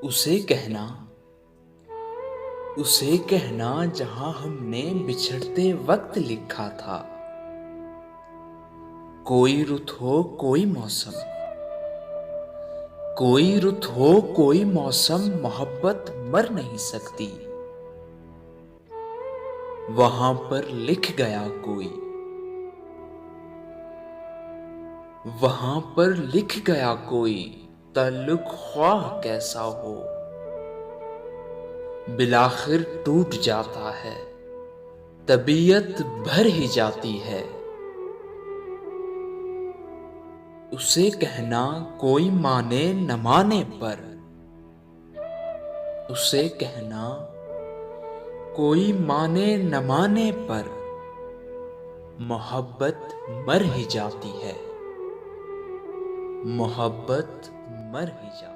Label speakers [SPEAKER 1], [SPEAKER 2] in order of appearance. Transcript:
[SPEAKER 1] उसे कहना उसे कहना जहां हमने बिछड़ते वक्त लिखा था। कोई रुत हो कोई मौसम, कोई रुत हो कोई मौसम, मोहब्बत मर नहीं सकती। वहां पर लिख गया कोई, वहां पर लिख गया कोई, ताल्लुक ख्वाह कैसा हो बिलाखिर टूट जाता है, तबीयत भर ही जाती है। उसे कहना कोई माने न माने पर, उसे कहना कोई माने न माने पर, मोहब्बत मर ही जाती है, मोहब्बत मर ही जाती है।